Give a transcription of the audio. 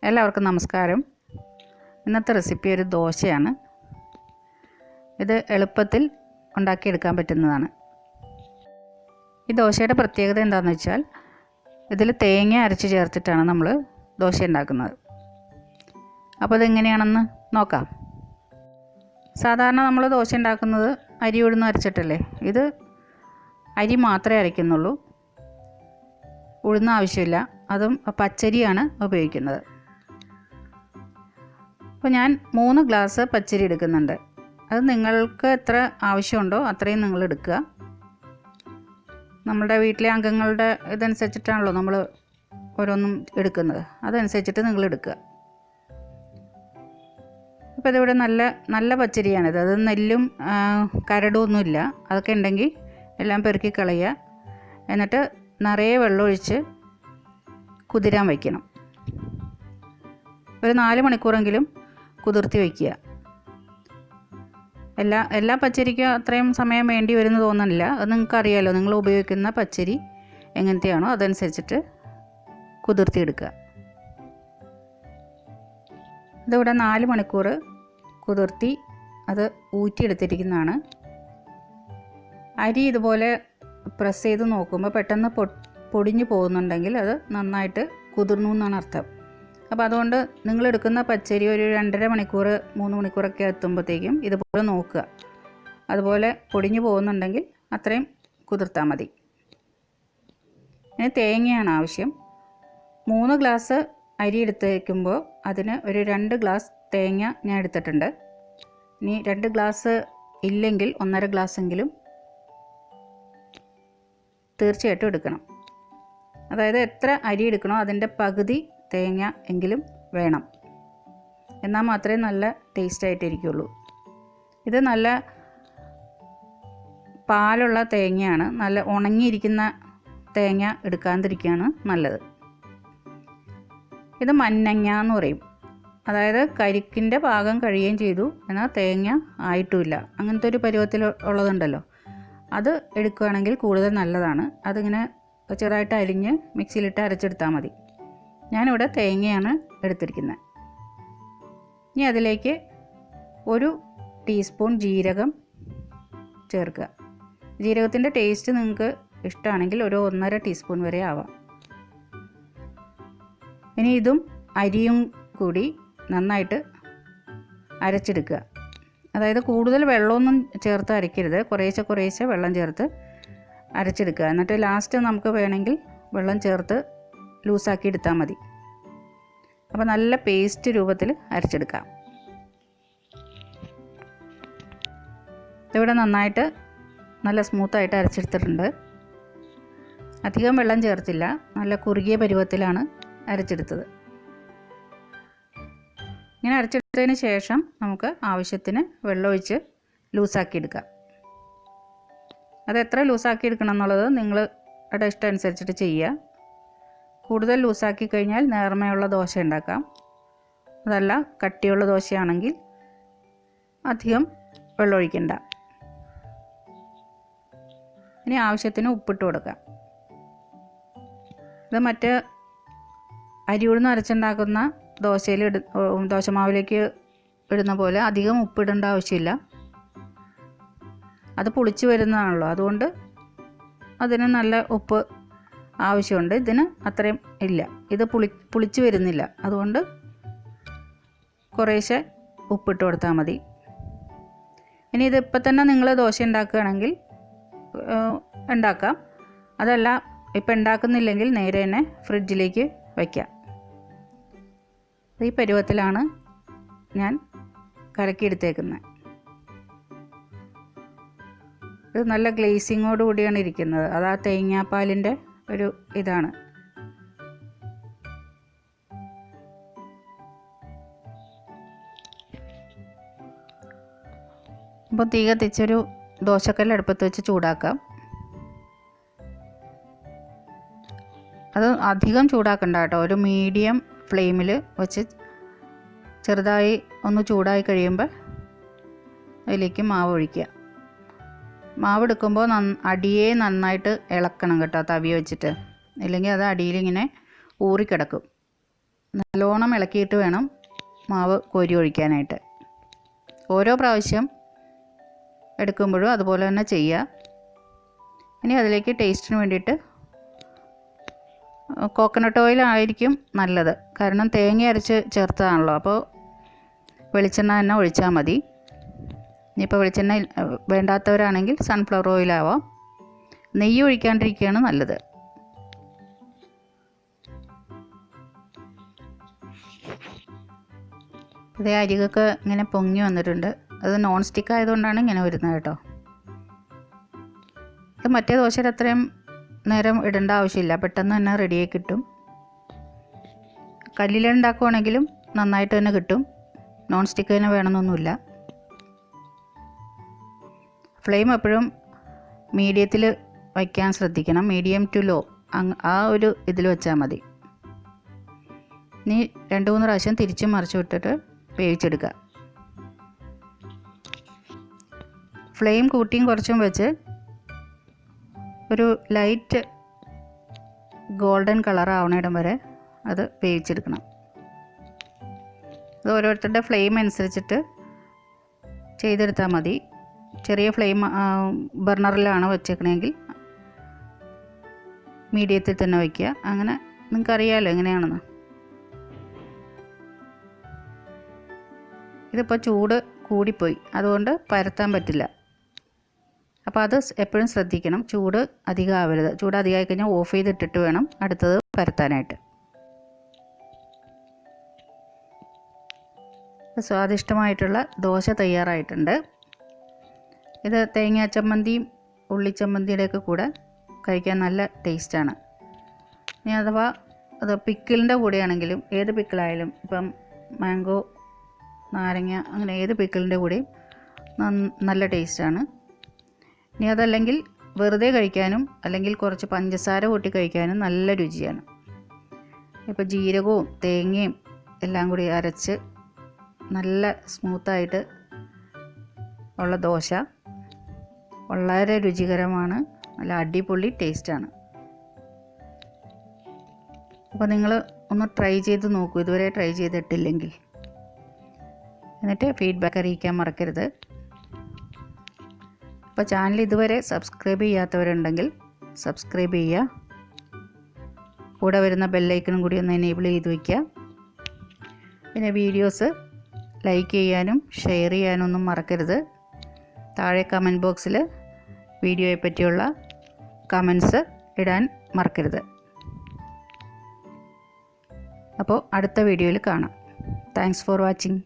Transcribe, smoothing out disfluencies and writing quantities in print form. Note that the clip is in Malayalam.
എല്ലാവർക്കും നമസ്കാരം. ഇന്നത്തെ റെസിപ്പി ഒരു ദോശയാണ്. ഇത് എളുപ്പത്തിൽ ഉണ്ടാക്കിയെടുക്കാൻ പറ്റുന്നതാണ്. ഈ ദോശയുടെ പ്രത്യേകത എന്താണെന്ന് വെച്ചാൽ ഇതിൽ തേങ്ങ അരച്ച് ചേർത്തിട്ടാണ് നമ്മൾ ദോശ ഉണ്ടാക്കുന്നത്. അപ്പോൾ അതെങ്ങനെയാണെന്ന് നോക്കാം. സാധാരണ നമ്മൾ ദോശ ഉണ്ടാക്കുന്നത് അരി ഉഴുന്ന് അരച്ചിട്ടല്ലേ. ഇത് അരി മാത്രമേ അരയ്ക്കുന്നുള്ളൂ, ഉഴുന്ന ആവശ്യമില്ല. അതും പച്ചരിയാണ് ഉപയോഗിക്കുന്നത്. അപ്പോൾ ഞാൻ 3 ഗ്ലാസ് പച്ചരി എടുക്കുന്നുണ്ട്. അത് നിങ്ങൾക്ക് എത്ര ആവശ്യമുണ്ടോ അത്രയും നിങ്ങൾ എടുക്കുക. നമ്മുടെ വീട്ടിലെ അംഗങ്ങളുടെ ഇതനുസരിച്ചിട്ടാണല്ലോ നമ്മൾ ഓരോന്നും എടുക്കുന്നത്, അതനുസരിച്ചിട്ട് നിങ്ങൾ എടുക്കുക. അപ്പോൾ ഇതിവിടെ നല്ല പച്ചരിയാണിത്. അത് നെല്ലും കരടുമൊന്നുമില്ല. അതൊക്കെ ഉണ്ടെങ്കിൽ എല്ലാം പെറുക്കി കളയുക. എന്നിട്ട് നിറയെ വെള്ളമൊഴിച്ച് കുതിരാൻ വയ്ക്കണം. ഒരു 4 മണിക്കൂറെങ്കിലും കുതിർത്തി വയ്ക്കുക. എല്ലാ പച്ചരിക്കും അത്രയും സമയം വേണ്ടി വരുമെന്ന് തോന്നുന്നില്ല. അത് നിങ്ങൾക്കറിയാമല്ലോ, നിങ്ങൾ ഉപയോഗിക്കുന്ന പച്ചരി എങ്ങനത്തെയാണോ അതനുസരിച്ചിട്ട് കുതിർത്തിയെടുക്കുക. ഇതിവിടെ 4 മണിക്കൂർ കുതിർത്തി അത് ഊറ്റിയെടുത്തിരിക്കുന്നതാണ്. അരി ഇതുപോലെ പ്രസ് ചെയ്ത് നോക്കുമ്പോൾ പെട്ടെന്ന് പൊടിഞ്ഞു പോകുന്നുണ്ടെങ്കിൽ അത് നന്നായിട്ട് കുതിർന്നു എന്നാണ് അർത്ഥം. അപ്പോൾ അതുകൊണ്ട് നിങ്ങളെടുക്കുന്ന പച്ചരി ഒരു 2.5 മണിക്കൂർ 3 മണിക്കൂറൊക്കെ എത്തുമ്പോഴത്തേക്കും ഇതുപോലെ നോക്കുക. അതുപോലെ പൊടിഞ്ഞു പോകുന്നുണ്ടെങ്കിൽ അത്രയും കുതിർത്താൽ മതി. ഇനി തേങ്ങയാണ് ആവശ്യം. 3 ഗ്ലാസ് അരി എടുത്ത് വയ്ക്കുമ്പോൾ അതിന് ഒരു 2 ഗ്ലാസ് തേങ്ങ ഞാൻ എടുത്തിട്ടുണ്ട്. ഇനി 2 ഗ്ലാസ് ഇല്ലെങ്കിൽ 1.5 ഗ്ലാസ്സെങ്കിലും തീർച്ചയായിട്ടും എടുക്കണം. അതായത് എത്ര അരി എടുക്കണോ അതിൻ്റെ പകുതി തേങ്ങ എങ്കിലും വേണം. എന്നാൽ മാത്രമേ നല്ല ടേസ്റ്റായിട്ടിരിക്കുള്ളൂ. ഇത് നല്ല പാലുള്ള തേങ്ങയാണ്. നല്ല ഉണങ്ങിയിരിക്കുന്ന തേങ്ങ എടുക്കാതിരിക്കുകയാണ് നല്ലത്. ഇത് മഞ്ഞങ്ങ എന്ന് പറയും. അതായത് കരിക്കിൻ്റെ പാകം കഴിയുകയും ചെയ്തു എന്നാൽ തേങ്ങ ആയിട്ടുമില്ല, അങ്ങനത്തെ ഒരു പരുവത്തിൽ ഉള്ളതുണ്ടല്ലോ, അത് എടുക്കുകയാണെങ്കിൽ കൂടുതൽ നല്ലതാണ്. അതിങ്ങനെ ചെറുതായിട്ട് അരിഞ്ഞ് മിക്സിയിലിട്ട് അരച്ചെടുത്താൽ മതി. ഞാനിവിടെ തേങ്ങയാണ് എടുത്തിരിക്കുന്നത്. ഇനി അതിലേക്ക് 1 ടീസ്പൂൺ ജീരകം ചേർക്കുക. ജീരകത്തിൻ്റെ ടേസ്റ്റ് നിങ്ങൾക്ക് ഇഷ്ടമാണെങ്കിൽ ഒരു 1.5 ടീസ്പൂൺ വരെ ആവാം. ഇനി ഇതും അരിയും കൂടി നന്നായിട്ട് അരച്ചെടുക്കുക. അതായത് കൂടുതൽ വെള്ളമൊന്നും ചേർത്ത് അരയ്ക്കരുത്, കുറേശ്ശെ വെള്ളം ചേർത്ത് അരച്ചെടുക്കുക. എന്നിട്ട് ലാസ്റ്റ് നമുക്ക് വേണമെങ്കിൽ വെള്ളം ചേർത്ത് ലൂസാക്കി എടുത്താൽ മതി. അപ്പോൾ നല്ല പേസ്റ്റ് രൂപത്തിൽ അരച്ചെടുക്കാം. ഇവിടെ നന്നായിട്ട് നല്ല സ്മൂത്തായിട്ട് അരച്ചെടുത്തിട്ടുണ്ട്. അധികം വെള്ളം ചേർത്തില്ല, നല്ല കുറുകിയ പരുവത്തിലാണ് അരച്ചെടുത്തത്. ഇങ്ങനെ അരച്ചെടുത്തതിന് ശേഷം നമുക്ക് ആവശ്യത്തിന് വെള്ളമൊഴിച്ച് ലൂസാക്കി എടുക്കാം. അത് എത്ര ലൂസാക്കി എടുക്കണം എന്നുള്ളത് നിങ്ങളുടെ ഇഷ്ടം അനുസരിച്ചിട്ട് ചെയ്യുക. കൂടുതൽ ലൂസാക്കി കഴിഞ്ഞാൽ നേർമയുള്ള ദോശ ഉണ്ടാക്കാം. അതല്ല കട്ടിയുള്ള ദോശയാണെങ്കിൽ അധികം വെള്ളമൊഴിക്കണ്ട. ഇനി ആവശ്യത്തിന് ഉപ്പിട്ട് കൊടുക്കാം. ഇത് മറ്റ് അരി ഉഴുന്ന് അരച്ചുണ്ടാക്കുന്ന ദോശമാവിലേക്ക് ഇടുന്ന പോലെ അധികം ഉപ്പിടേണ്ട ആവശ്യമില്ല. അത് പുളിച്ച് വരുന്നതാണല്ലോ, അതുകൊണ്ട് അതിന് നല്ല ഉപ്പ് ആവശ്യമുണ്ട്. ഇതിന് അത്രയും ഇല്ല, ഇത് പുളിച്ച് വരുന്നില്ല. അതുകൊണ്ട് കുറേശ്ശെ ഉപ്പിട്ട് കൊടുത്താൽ മതി. ഇനി ഇതിപ്പോൾ തന്നെ നിങ്ങൾ ദോശ ഉണ്ടാക്കുകയാണെങ്കിൽ ഉണ്ടാക്കാം. അതല്ല ഇപ്പം ഉണ്ടാക്കുന്നില്ലെങ്കിൽ നേരെ തന്നെ ഫ്രിഡ്ജിലേക്ക് വയ്ക്കാം. ഈ പരുവത്തിലാണ് ഞാൻ കലക്കിയെടുത്തേക്കുന്നത്. ഇത് നല്ല ഗ്ലേസിങ്ങോട് കൂടിയാണ് ഇരിക്കുന്നത്. അത് ആ തേങ്ങാപ്പാലിൻ്റെ ഒരു ഇതാണ്. അപ്പോൾ തീ കത്തിച്ചൊരു ദോശക്കല്ല് അടുപ്പത്ത് വെച്ച് ചൂടാക്കാം. അത് അധികം ചൂടാക്കണ്ട കേട്ടോ. ഒരു മീഡിയം ഫ്ലെയിമിൽ വെച്ച് ചെറുതായി ഒന്ന് ചൂടായി കഴിയുമ്പോൾ അതിലേക്ക് മാവ് ഒഴിക്കുക. മാവ് എടുക്കുമ്പോൾ അടിയെ നന്നായിട്ട് ഇളക്കണം കേട്ടോ, തവി വെച്ചിട്ട്. ഇല്ലെങ്കിൽ അത് അടിയിലിങ്ങനെ ഊറിക്കിടക്കും. നല്ലോണം ഇളക്കിയിട്ട് വേണം മാവ് കോരി ഒഴിക്കാനായിട്ട്. ഓരോ പ്രാവശ്യം എടുക്കുമ്പോഴും അതുപോലെ തന്നെ ചെയ്യുക. ഇനി അതിലേക്ക് ടേസ്റ്റിന് വേണ്ടിയിട്ട് കോക്കനട്ട് ഓയിൽ ആയിരിക്കും നല്ലത്. കാരണം തേങ്ങ അരച്ച് ചേർത്തതാണല്ലോ. അപ്പോൾ വെളിച്ചെണ്ണ തന്നെ ഒഴിച്ചാൽ മതി. ഇനിയിപ്പോൾ വെളിച്ചെണ്ണ വേണ്ടാത്തവരാണെങ്കിൽ സൺഫ്ലവർ ഓയിലാവാം. നെയ്യ് ഒഴിക്കാണ്ടിരിക്കുകയാണ് നല്ലത്. ഇതേ അരികൊക്കെ ഇങ്ങനെ പൊങ്ങി വന്നിട്ടുണ്ട്. അത് നോൺ സ്റ്റിക്ക് ആയതുകൊണ്ടാണ് ഇങ്ങനെ വരുന്നത് കേട്ടോ. ഇത് മറ്റേ ദോശയുടെ അത്രയും നേരം ഇടേണ്ട ആവശ്യമില്ല, പെട്ടെന്ന് തന്നെ റെഡിയായി കിട്ടും. കല്ലിലുണ്ടാക്കുവാണെങ്കിലും നന്നായിട്ട് തന്നെ കിട്ടും. നോൺ സ്റ്റിക്ക് തന്നെ വേണമെന്നൊന്നുമില്ല. ഫ്ലെയിം എപ്പോഴും മീഡിയത്തിൽ വയ്ക്കാൻ ശ്രദ്ധിക്കണം. മീഡിയം ടു ലോ ആ ഒരു ഇതിൽ വെച്ചാൽ മതി. ഇനി 2-3 പ്രാവശ്യം തിരിച്ചും മറിച്ച് വിട്ടിട്ട് വേവിച്ചെടുക്കുക. ഫ്ലെയിം കൂട്ടിയും കുറച്ചും വെച്ച് ഒരു ലൈറ്റ് ഗോൾഡൻ കളർ ആവണയിടം വരെ അത് വേവിച്ചെടുക്കണം. അത് ഓരോരുത്തരുടെ ഫ്ലെയിം അനുസരിച്ചിട്ട് ചെയ്തെടുത്താൽ മതി. ചെറിയ ഫ്ലെയിം ബർണറിലാണ് വെച്ചേക്കണമെങ്കിൽ മീഡിയത്തിൽ തന്നെ വയ്ക്കുക. അങ്ങനെ നിങ്ങൾക്കറിയാമല്ലോ എങ്ങനെയാണെന്ന്. ഇതിപ്പോൾ ചൂട് കൂടിപ്പോയി, അതുകൊണ്ട് പരത്താൻ പറ്റില്ല. അപ്പോൾ അത് എപ്പോഴും ശ്രദ്ധിക്കണം. ചൂട് അധികം ആവരുത്. ചൂട് അധികമായി കഴിഞ്ഞാൽ ഓഫ് ചെയ്തിട്ടിട്ട് വേണം അടുത്തത് പരത്താനായിട്ട്. സ്വാദിഷ്ടമായിട്ടുള്ള ദോശ തയ്യാറായിട്ടുണ്ട്. ഇത് തേങ്ങാ ചമ്മന്തിയും ഉള്ളിച്ചമ്മന്തിയുടെയൊക്കെ കൂടെ കഴിക്കാൻ നല്ല ടേസ്റ്റാണ്. ഇനി അഥവാ അത് പിക്കിളിൻ്റെ കൂടെയാണെങ്കിലും, ഏത് പിക്കിളായാലും, ഇപ്പം മാംഗോ, നാരങ്ങ, അങ്ങനെ ഏത് പിക്കിളിൻ്റെ കൂടെയും നല്ല ടേസ്റ്റാണ്. ഇനി അതല്ലെങ്കിൽ വെറുതെ കഴിക്കാനും അല്ലെങ്കിൽ കുറച്ച് പഞ്ചസാര കൂട്ടി കഴിക്കാനും നല്ല രുചിയാണ്. ഇപ്പോൾ ജീരകവും തേങ്ങയും എല്ലാം കൂടി അരച്ച് നല്ല സ്മൂത്തായിട്ട് ഉള്ള ദോശ വളരെ രുചികരമാണ്. നല്ല അടിപൊളി ടേസ്റ്റാണ്. അപ്പോൾ നിങ്ങൾ ഒന്ന് ട്രൈ ചെയ്ത് നോക്കൂ, ഇതുവരെ ട്രൈ ചെയ്തിട്ടില്ലെങ്കിൽ. എന്നിട്ട് ഫീഡ്ബാക്ക് അറിയിക്കാൻ മറക്കരുത്. അപ്പോൾ ചാനൽ ഇതുവരെ സബ്സ്ക്രൈബ് ചെയ്യാത്തവരുണ്ടെങ്കിൽ സബ്സ്ക്രൈബ് ചെയ്യുക. കൂടെ വരുന്ന ബെല്ലൈക്കണും കൂടി ഒന്ന് എനേബിൾ ചെയ്ത് വയ്ക്കുക. പിന്നെ വീഡിയോസ് ലൈക്ക് ചെയ്യാനും ഷെയർ ചെയ്യാനും ഒന്നും മറക്കരുത്. താഴെ കമൻറ്റ് ബോക്സിൽ വീഡിയോയെ പറ്റിയുള്ള കമൻസ് ഇടാൻ മറക്കരുത്. അപ്പോൾ അടുത്ത വീഡിയോയിൽ കാണാം. Thanks for watching.